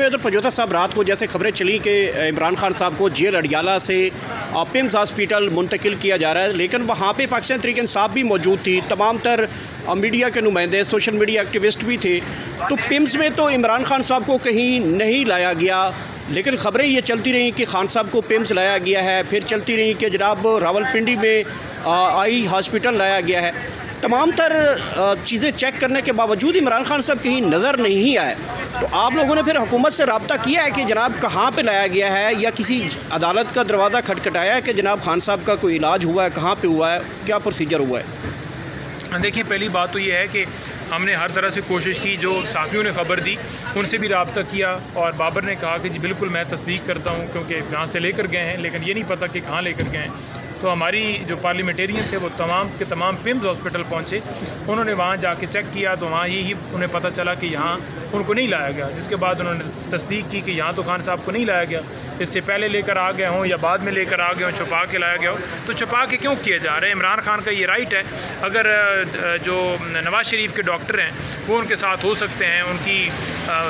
हुए तो प्रजोता साहब रात को जैसे खबरें चली कि इमरान खान साहब को जेल अडयाला से पिम्स हॉस्पिटल मुंतकिल किया जा रहा है, लेकिन वहाँ पे पाकिस्तान तहरीक इंसाफ भी मौजूद थी, तमाम तर मीडिया के नुमाइंदे, सोशल मीडिया एक्टिविस्ट भी थे। तो पिम्स में तो इमरान खान साहब को कहीं नहीं लाया गया, लेकिन ख़बरें ये चलती रहीं कि खान साहब को पिम्स लाया गया है, फिर चलती रहीं कि जनाब रावलपिंडी में आई हॉस्पिटल लाया गया है। तमाम तर चीज़ें चेक करने के बावजूद इमरान खान साहब कहीं नज़र नहीं आए। तो आप लोगों ने फिर हुकूमत से रब्ता किया है कि जनाब कहाँ पे लाया गया है, या किसी अदालत का दरवाज़ा खटखटाया है कि जनाब खान साहब का कोई इलाज हुआ है, कहाँ पे हुआ है, क्या प्रोसीजर हुआ है? देखिए, पहली बात तो ये है कि हमने हर तरह से कोशिश की, जो साफ़ियों ने ख़बर दी उनसे भी रब्ता किया, और बाबर ने कहा कि जी बिल्कुल मैं तस्दीक करता हूँ, क्योंकि यहाँ से लेकर गए हैं, लेकिन ये नहीं पता कि कहाँ लेकर गए हैं। तो हमारी जो पार्लियामेंटेरियन थे वो तमाम के तमाम पिम्स हॉस्पिटल पहुँचे, उन्होंने वहाँ जाके चेक किया, तो वहाँ यही उन्हें पता चला कि यहाँ उनको नहीं लाया गया। जिसके बाद उन्होंने तस्दीक की कि यहाँ तो खान साहब को नहीं लाया गया, इससे पहले लेकर आ गए हों या बाद में लेकर आ गए हों, छुपा के लाया गया हो। तो छुपा के क्यों किया जा रहा है? इमरान खान का ये राइट है। अगर जो नवाज शरीफ के डॉक्टर हैं वो उनके साथ हो सकते हैं, उनकी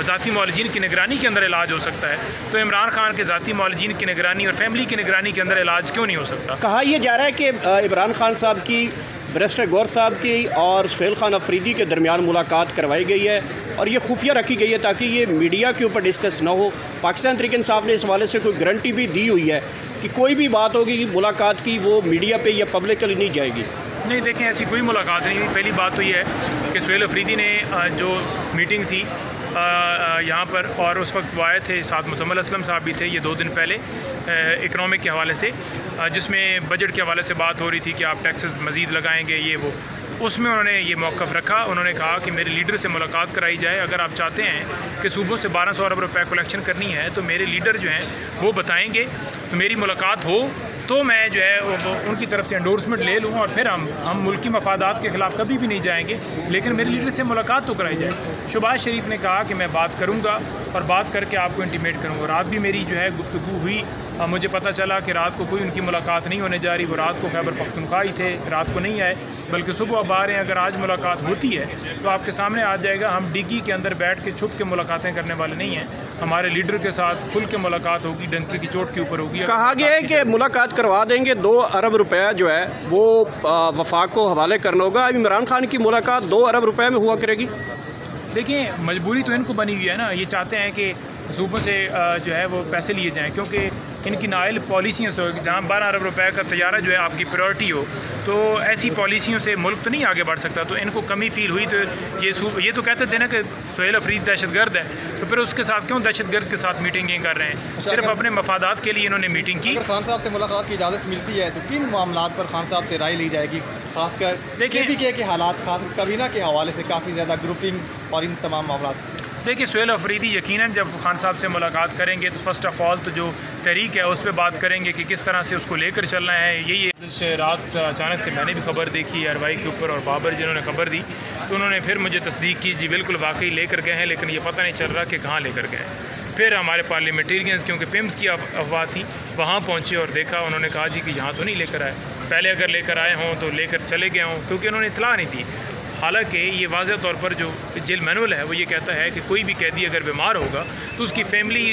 ज़ाती मौलजीन की निगरानी के अंदर इलाज हो सकता है, तो इमरान खान के ज़ाती मौलजीन की निगरानी और फैमिली की निगरानी के अंदर इलाज क्यों नहीं हो सकता? कहा यह जा रहा है कि इमरान खान साहब की बैरिस्टर गौर साहब की और सुहेल खान अफरीदी के दरमियान मुलाकात करवाई गई है, और ये खुफिया रखी गई है ताकि ये मीडिया के ऊपर डिस्कस ना हो। पाकिस्तान तहरीक इंसाफ ने इस हवाले से कोई गारंटी भी दी हुई है कि कोई भी बात होगी मुलाकात की, वो मीडिया पे या पब्लिकली नहीं जाएगी? नहीं, देखें, ऐसी कोई मुलाकात नहीं हुई। पहली बात तो ये है कि सुहेल अफरीदी ने जो मीटिंग थी यहाँ पर, और उस वक्त वो आए थे, साथ मुजम्मिल असलम साहब भी थे, ये 2 दिन पहले इकनॉमिक के हवाले से, जिसमें बजट के हवाले से बात हो रही थी कि आप टैक्सेस मज़ीद लगाएंगे, ये वो। उसमें उन्होंने ये मौक़िफ़ रखा, उन्होंने कहा कि मेरे लीडर से मुलाकात कराई जाए। अगर आप चाहते हैं कि सूबों से 1200 अरब रुपये कलेक्शन करनी है तो मेरे लीडर जो हैं वो बताएंगे, तो मेरी मुलाकात हो तो मैं जो है वो उनकी तरफ से एंडोर्समेंट ले लूँ, और फिर हम मुल्की मफादात के ख़िलाफ़ कभी भी नहीं जाएंगे, लेकिन मेरे लीडर से मुलाकात तो कराई जाए। शहबाज शरीफ ने कहा कि मैं बात करूँगा और बात करके आपको इंटीमेट करूँगा। रात भी मेरी जो है गुफ्तगू हुई, मुझे पता चला कि रात को कोई उनकी मुलाकात नहीं होने जा रही। वो रात को खैबर पख्तूनख्वा ही थे, रात को नहीं आए, बल्कि सुबह अब आ रहे हैं। अगर आज मुलाकात होती है तो आपके सामने आ जाएगा। हम डिग्गी के अंदर बैठ के छुप के मुलाकातें करने वाले नहीं हैं, हमारे लीडर के साथ खुल के मुलाकात होगी, डंके की चोट के ऊपर होगी। कहा गया है कि मुलाकात करवा देंगे, 2 अरब रुपया जो है वो वफाक को हवाले करना होगा। अब इमरान खान की मुलाकात 2 अरब रुपये में हुआ करेगी? देखिए, मजबूरी तो इनको बनी हुई है ना, ये चाहते हैं कि सूबों से जो है वो पैसे लिए जाएं, क्योंकि इनकी नाइल पॉलिसियों से, जहाँ 12 अरब रुपए का तैयारा जो है आपकी प्रायोरिटी हो, तो ऐसी पॉलिसियों से मुल्क तो नहीं आगे बढ़ सकता। तो इनको कमी फील हुई, तो ये तो कहते थे ना कि सुहेल अफरीदी दहशतगर्द है, तो फिर उसके साथ क्यों दहशतगर्द के साथ मीटिंगें कर रहे हैं? सिर्फ अपने मफादात के लिए इन्होंने मीटिंग की। खान साहब से मुलाकात की इजाज़त मिलती है तो किन मामलात पर खान साहब से राय ली जाएगी? खासकर देखिए के हालात, खास कबीना के हवाले से काफ़ी ज़्यादा ग्रुपिंग और इन तमाम मामलात। देखिए, सुहेल अफरीदी यकीनन जब खान साहब से मुलाकात करेंगे तो फ़र्स्ट ऑफ़ ऑल तो जो तहरीक है उस पर बात करेंगे कि किस तरह से उसको लेकर चलना है। यही रात अचानक से मैंने भी खबर देखी अरवाई के ऊपर, और बाबर जिन्होंने खबर दी तो उन्होंने फिर मुझे तस्दीक की, जी बिल्कुल वाकई लेकर गए हैं, लेकिन ये पता नहीं चल रहा कि कहाँ लेकर गए। फिर हमारे पार्लियामेंटेरियंस, क्योंकि पिम्स की अफवाह थी, वहाँ पहुँचे और देखा, उन्होंने कहा जी कि यहाँ तो नहीं लेकर आए, पहले अगर लेकर आए हों तो लेकर चले गए हों, क्योंकि उन्होंने इतला नहीं दी। हालांकि ये वाज़ेह तौर पर जो जेल मैनुअल है वो ये कहता है कि कोई भी कैदी अगर बीमार होगा तो उसकी फैमिली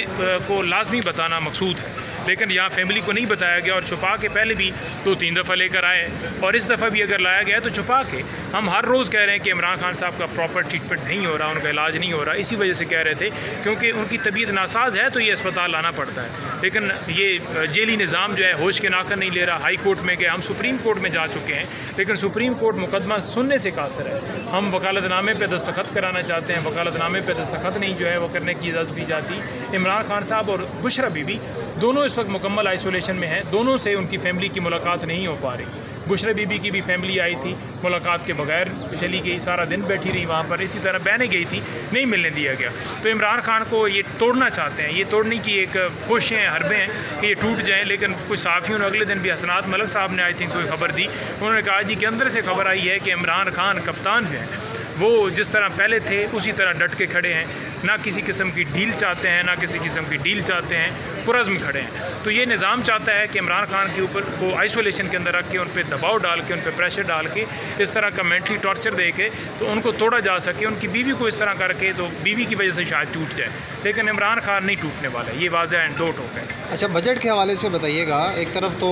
को लाजमी बताना मकसूद है, लेकिन यहाँ फैमिली को नहीं बताया गया, और छुपा के पहले भी 2-3 दफ़ा लेकर आए, और इस दफ़ा भी अगर लाया गया तो छुपा के। हम हर रोज़ कह रहे हैं कि इमरान खान साहब का प्रॉपर ट्रीटमेंट नहीं हो रहा, उनका इलाज नहीं हो रहा, इसी वजह से कह रहे थे क्योंकि उनकी तबीयत नासाज है तो ये अस्पताल लाना पड़ता है। लेकिन ये जेली निज़ाम जो है होश के नाकर नहीं ले रहा। हाई कोर्ट में गए, हम सुप्रीम कोर्ट में जा चुके हैं, लेकिन सुप्रीम कोर्ट मुकदमा सुनने से कासर है। हम वकालतनामे पर दस्तखत कराना चाहते हैं, वकालतनामे पर दस्तखत नहीं जो है वो करने की इजाज़त दी जाती। इमरान खान साहब और बुशरा बीबी दोनों इस वक्त मुकम्मल आइसोलेशन में हैं, दोनों से उनकी फैमिली की मुलाकात नहीं हो पा रही। बुशरा बीबी की भी फैमिली आई थी, मुलाकात के बगैर चली गई, सारा दिन बैठी रही वहाँ पर, इसी तरह बहने गई थी, नहीं मिलने दिया गया। तो इमरान खान को ये तोड़ना चाहते हैं, ये तोड़ने की एक कोशिशें हैं, हरबे हैं कि ये टूट जाएँ। लेकिन कुछ सहाफ़ियों ने अगले दिन भी, हसनात मलिक साहब ने आई थिंक कोई खबर दी, उन्होंने कहा जी कि अंदर से खबर आई है कि इमरान खान कप्तान जो है वो जिस तरह पहले थे उसी तरह डट के खड़े हैं। ना किसी किस्म की डील चाहते हैं, ना किसी किस्म की डील चाहते हैं, पुरज़्म खड़े हैं। तो ये निज़ाम चाहता है कि इमरान खान के ऊपर को आइसोलेशन के अंदर रख के, उन पर दबाव डाल के, उन पर प्रेशर डाल के, इस तरह का मेंटली टॉर्चर दे के तो उनको तोड़ा जा सके, उनकी बीवी को इस तरह करके तो बीवी की वजह से शायद टूट जाए। लेकिन इमरान खान नहीं टूटने वाला, ये वाज़ह एंड दो टोक है। अच्छा, बजट के हवाले से बताइएगा। एक तरफ तो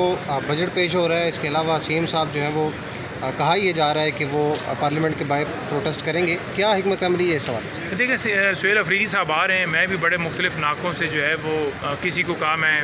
बजट पेश हो रहा है, इसके अलावा सीएम साहब जो है वो कहा यह जा रहा है कि वो पार्लियामेंट के बाहर प्रोटेस्ट करेंगे। क्या हिकमत अमली है इस हवाले से? देखिए, सुहेल अफरीदी साहब आ रहे हैं, मैं भी बड़े मुख्तलिफ नाकों से जो है वो किसी को कहा मैं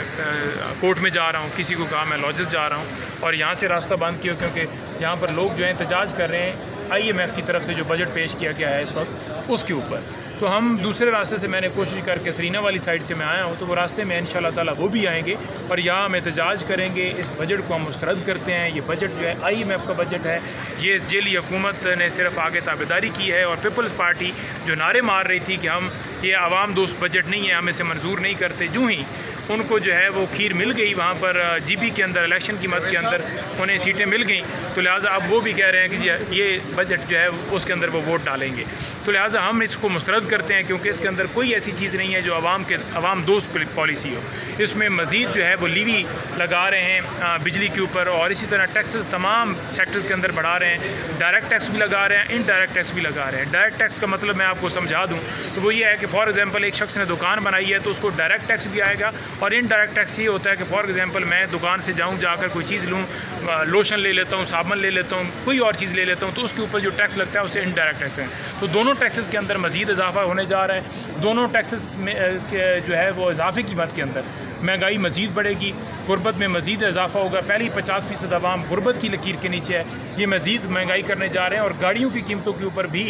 कोर्ट में जा रहा हूँ, किसी को कहा मैं लॉजेस जा रहा हूँ, और यहाँ से रास्ता बंद किया क्योंकि यहाँ पर लोग जो है एहतजाज कर रहे हैं IMF की तरफ से जो बजट पेश किया गया है इस वक्त उसके ऊपर। तो हम दूसरे रास्ते से मैंने कोशिश करके सरीना वाली साइड से मैं आया हूँ, तो वो रास्ते में इंशाल्लाह ताला वो भी आएंगे और यहाँ हम एहतजाज करेंगे। इस बजट को हम मुस्तरद करते हैं। ये बजट जो है IMF का बजट है। ये जेली हुकूमत ने सिर्फ आगे ताबेदारी की है, और पीपल्स पार्टी जो नारे मार रही थी कि हम ये आवाम दोस्त बजट नहीं है, हम इसे मंजूर नहीं करते, यूँ ही उनको जो है वो खीर मिल गई वहाँ पर GB के अंदर, इलेक्शन की मद के अंदर उन्हें सीटें मिल गई, तो लिहाजा अब वो भी कह रहे हैं कि जी ये बजट जो है उसके अंदर वो वोट डालेंगे। तो लिहाजा हम इसको मुस्तरद करते हैं क्योंकि इसके अंदर कोई ऐसी चीज़ नहीं है जो आवाम दोस्त पॉलिसी हो। इसमें मज़ीद जो है वो लीवी लगा रहे हैं बिजली के ऊपर, और इसी तरह टैक्सेस तमाम सेक्टर्स के अंदर बढ़ा रहे हैं। डायरेक्ट टैक्स भी लगा रहे हैं, इनडायरेक्ट टैक्स भी लगा रहे हैं। डायरेक्ट टैक्स का मतलब मैं आपको समझा दूँ तो वो ये है कि फॉर एग्जांपल एक शख्स ने दुकान बनाई है तो उसको डायरेक्ट टैक्स भी आएगा, और इनडायरेक्ट टैक्स ये होता है कि फॉर एग्जांपल मैं दुकान से जाऊँ, जाकर कोई चीज़ लूँ, लोशन ले लेता हूँ, साबुन ले लेता हूँ, कोई और चीज़ ले लेता हूँ, तो उसके ऊपर जो टैक्स लगता है उसे इनडायरेक्ट टैक्स है। तो दोनों टैक्सेस के अंदर मज़ीद इजाफा होने जा रहा है। दोनों टैक्सेस में जो है वो इजाफे की मद के अंदर महंगाई मज़ीद बढ़ेगी, गुर्बत में मज़ीद इजाफा होगा। पहले 50% आवाम गुर्बत की लकीर के नीचे है, ये मज़ीद महंगाई करने जा रहे हैं। और गाड़ियों की कीमतों के ऊपर भी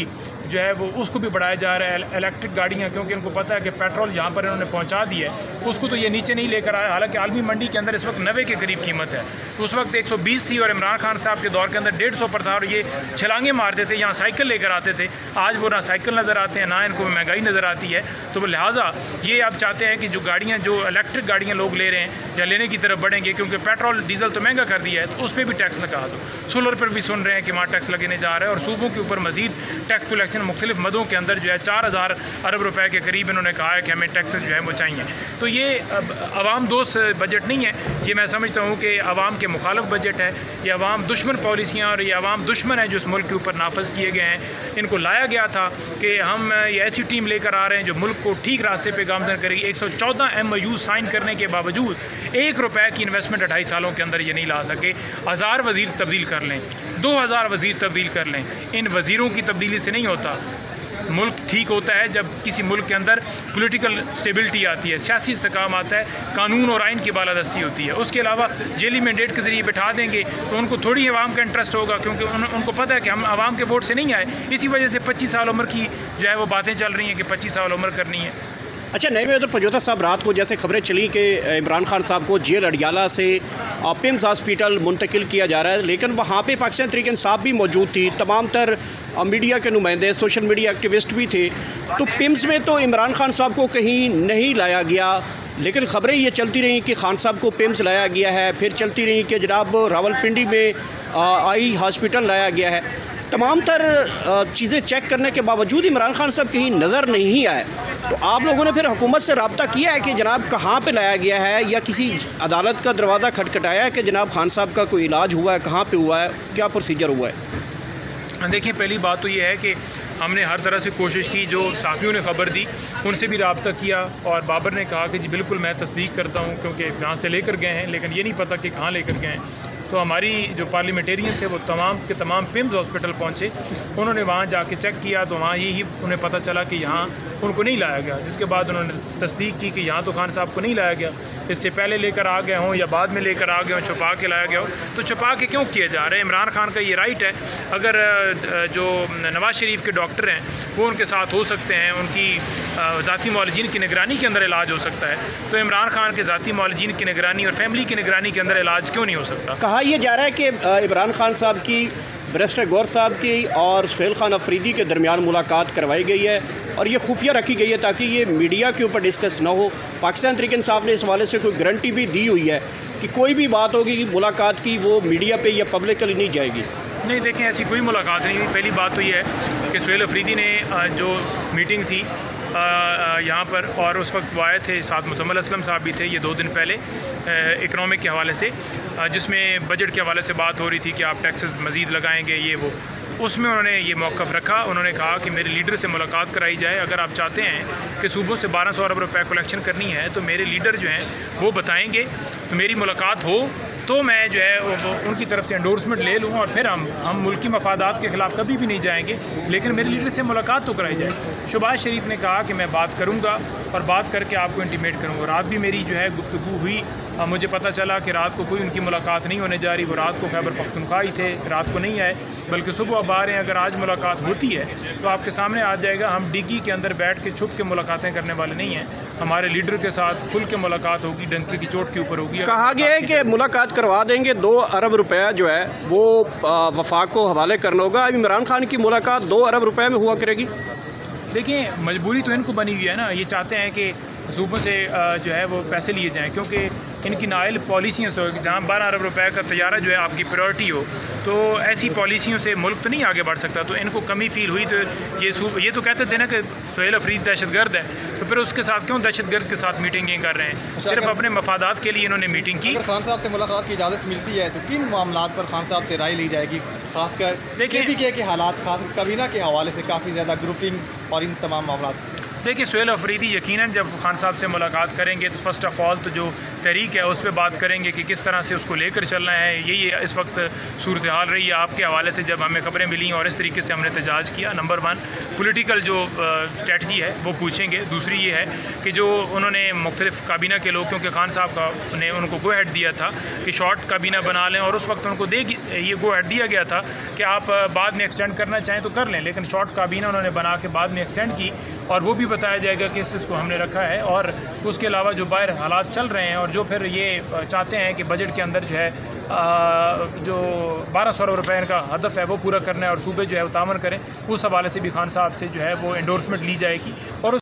जो है वो उसको भी बढ़ाया जा रहा है, इलेक्ट्रिक गाड़ियाँ, क्योंकि उनको पता है कि पेट्रोल जहाँ पर इन्होंने पहुँचा दिया है उसको तो ये नीचे नहीं लेकर आया। हालांकि आलमी मंडी के अंदर इस वक्त 90 के करीब कीमत है, उस वक्त 120 थी, और इमरान खान साहब के दौर के अंदर 150 पर था, और ये छलांगे मारते थे, यहाँ साइकिल लेकर आते थे। आज वो ना साइकिल नज़र आते हैं, ना इनको महंगाई नज़र आती है। तो लिहाजा ये आप चाहते हैं कि जो गाड़ियाँ, जो इलेक्ट्रिक गाड़ियाँ लोग ले रहे हैं या लेने की तरफ बढ़ेंगे, क्योंकि पेट्रोल डीजल तो महंगा कर दिया है, तो उस पर भी टैक्स लगा दो। सोलर पर भी सुन रहे हैं कि वहाँ टैक्स लगने जा रहा है, और सूबों के ऊपर मजीद टैक्स कलेक्शन मुख्तलिफ मदों के अंदर जो है 4000 अरब रुपए के करीब इन्होंने कहा है कि हमें टैक्सेस जो है वो चाहिए। तो ये आवाम दोस्त बजट नहीं है, ये मैं समझता हूँ कि आवाम के मुखालफ बजट है। ये आवाम दुश्मन पॉलिसियाँ और ये आवाम दुश्मन है जो इस मुल्क के ऊपर नाफज किए गए हैं। इनको लाया गया था कि हम ये ऐसी टीम लेकर आ रहे हैं जो मुल्क को ठीक रास्ते पर गामजन करेगी। 114 MOU साइन करने के बावजूद 1 रुपये की इन्वेस्टमेंट 2.5 सालों के अंदर ये नहीं ला सके। 1000 वज़ीर तब्दील कर लें, 2000 वज़ीर तब्दील कर लें, इन वज़ीरों की तब्दीली से नहीं होता। मुल्क ठीक होता है जब किसी मुल्क के अंदर पॉलिटिकल स्टेबिलिटी आती है, सियासी इस्तेकाम आता है, कानून और आइन की बालादस्ती होती है। उसके अलावा जेली मैंडेट के ज़रिए बैठा देंगे तो उनको थोड़ी आवाम का इंटरेस्ट होगा, क्योंकि उनको पता है कि हम आवाम के वोट से नहीं आए। इसी वजह से 25 साल उम्र की जो है वो बातें चल रही हैं कि 25 साल उम्र करनी है। अच्छा, नए में उधर पजोता साहब, रात को जैसे खबरें चली कि इमरान खान साहब को जेल अडियाला से पिम्स हॉस्पिटल मुंतकिल किया जा रहा है, लेकिन वहाँ पे पाकिस्तान तहरीक इंसाफ भी मौजूद थी, तमाम तर मीडिया के नुमाइंदे, सोशल मीडिया एक्टिविस्ट भी थे। तो पिम्स में तो इमरान खान साहब को कहीं नहीं लाया गया, लेकिन ख़बरें ये चलती रहीं कि खान साहब को पिम्स लाया गया है, फिर चलती रहीं कि जनाब रावलपिंडी में आई हॉस्पिटल लाया गया है। तमाम तर चीज़ें चेक करने के बावजूद इमरान खान साहब कहीं नज़र नहीं आए। तो आप लोगों ने फिर हुकूमत से रब्ता किया है कि जनाब कहाँ पे लाया गया है, या किसी अदालत का दरवाज़ा खटखटाया है कि जनाब खान साहब का कोई इलाज हुआ है, कहाँ पे हुआ है, क्या प्रोसीजर हुआ है? देखिए, पहली बात तो ये है कि हमने हर तरह से कोशिश की, जो साफ़ियों ने ख़बर दी उनसे भी रब्ता किया, और बाबर ने कहा कि जी बिल्कुल मैं तस्दीक करता हूँ, क्योंकि यहाँ से लेकर गए हैं, लेकिन ये नहीं पता कि कहाँ लेकर गए हैं। तो हमारी जो पार्लियामेंटेरियन थे वो तमाम के तमाम पिम्स हॉस्पिटल पहुँचे, उन्होंने वहाँ जाके चेक किया, तो वहाँ यही उन्हें पता चला कि यहाँ उनको नहीं लाया गया। जिसके बाद उन्होंने तस्दीक की कि यहाँ तो खान साहब को नहीं लाया गया, इससे पहले लेकर आ गए हों या बाद में लेकर आ गए हों, छुपा के लाया गया हो। तो छुपा के क्यों किए जा रहे हैं? इमरान खान का ये राइट है। अगर जो नवाज शरीफ के डॉक्टर हैं वो उनके साथ हो सकते हैं, उनकी ज़ाती मौलजीन की निगरानी के अंदर इलाज हो सकता है, तो इमरान खान के ज़ाती मौलजीन की निगरानी और फैमिली की निगरानी के अंदर इलाज क्यों नहीं हो सकता? कहा यह जा रहा है कि इमरान खान साहब की बैरिस्टर गौर साहब की और सुहेल खान अफरीदी के दरमियान मुलाकात करवाई गई है, और ये खुफिया रखी गई है ताकि ये मीडिया के ऊपर डिस्कस ना हो। पाकिस्तान तहरीक इंसाफ ने इस हवाले से कोई गारंटी भी दी हुई है कि कोई भी बात होगी मुलाकात की वो मीडिया पे या पब्लिकली नहीं जाएगी। नहीं, देखें, ऐसी कोई मुलाकात नहीं हुई। पहली बात तो ये है कि सुहेल अफरीदी ने जो मीटिंग थी यहाँ पर, और उस वक्त वो आए थे, साथ मुजम्मिल असलम साहब भी थे, ये 2 दिन पहले इकनॉमिक के हवाले से, जिसमें बजट के हवाले से बात हो रही थी कि आप टैक्सेस मज़ीद लगाएंगे ये वो। उसमें उन्होंने ये मौक़िफ़ रखा। उन्होंने कहा कि मेरे लीडर से मुलाकात कराई जाए। अगर आप चाहते हैं कि सूबों से 1200 अरब रुपए कलेक्शन करनी है तो मेरे लीडर जो हैं वो बताएंगे, तो मेरी मुलाकात हो तो मैं जो है वो उनकी तरफ से एंडोर्समेंट ले लूँ और फिर हम मुल्की मफादात के ख़िलाफ़ कभी भी नहीं जाएंगे, लेकिन मेरे लीडर से मुलाकात तो कराई जाए। शहबाज शरीफ ने कहा कि मैं बात करूँगा और बात करके आपको इंटीमेट करूँगा। रात भी मेरी जो है गुफ्तगू हुई। मुझे पता चला कि रात को कोई उनकी मुलाकात नहीं होने जा रही। वो रात को खैबर पख्तूनख्वा ही थे, रात को नहीं आए, बल्कि सुबह अब आ रहे हैं। अगर आज मुलाकात होती है तो आपके सामने आ जाएगा। हम डिग्गी के अंदर बैठ के छुप के मुलाकातें करने वाले नहीं हैं। हमारे लीडर के साथ खुल के मुलाकात होगी, डंके की चोट के ऊपर होगी। कहा गया है कि मुलाकात करवा देंगे, 2 अरब रुपया जो है वो वफाक को हवाले करना होगा। अब इमरान खान की मुलाकात 2 अरब रुपये में हुआ करेगी। देखिए, मजबूरी तो इनको बनी हुई है ना। ये चाहते हैं कि सूबों से जो है वो पैसे लिए जाएं, क्योंकि इनकी नाइल पॉलिसियों से, जहाँ 12 अरब रुपए का तजारा जो है आपकी प्रायोरिटी हो, तो ऐसी पॉलिसियों से मुल्क तो नहीं आगे बढ़ सकता। तो इनको कमी फील हुई। तो ये तो कहते थे ना कि सुहेल अफरीद दहशतगर्द है, तो फिर उसके साथ क्यों दहशतगर्द के साथ मीटिंगें कर रहे हैं? सिर्फ अपने मफादात के लिए इन्होंने मीटिंग की। खान साहब से मुलाकात की इजाज़त मिलती है तो किन मामलों पर खान साहब से राय ली जाएगी? खासकर KPK के हालात, खास काबीना के हवाले से काफ़ी ज़्यादा ग्रुपिंग और इन तमाम मामला। देखिए, सुहेल अफरीदी यकीनन जब खान साहब से मुलाकात करेंगे तो फ़र्स्ट ऑफ़ ऑल तो जो तहरीक है उस पर बात करेंगे कि किस तरह से उसको लेकर चलना है। यही इस वक्त सूरत हाल रही है आपके हवाले से, जब हमें खबरें मिली और इस तरीके से हमने एहतजाज किया। नंबर 1 पॉलिटिकल जो स्ट्रेटजी है वो पूछेंगे। दूसरी ये है कि जो उन्होंने मुख्तलिफ काबीना के लोग, क्योंकि खान साहब ने उनको गो हेड दिया था कि शॉर्ट काबीना बना लें, और उस वक्त उनको ये गो हेड दिया गया था कि आप बाद में एक्सटेंड करना चाहें तो कर लें, लेकिन शॉर्ट काबीना उन्होंने बना के बाद में एक्सटेंड की, और वो भी बताया जाएगा कि इसको हमने रखा है। और उसके अलावा जो बाहर हालात चल रहे हैं और जो फिर ये चाहते हैं कि बजट के अंदर जो है जो 1200 अरब रुपये का हदफ है वो पूरा करना है और सूबे जो है वो तामन करें, उस हवाले से भी खान साहब से जो है वो एंडोर्समेंट ली जाएगी। और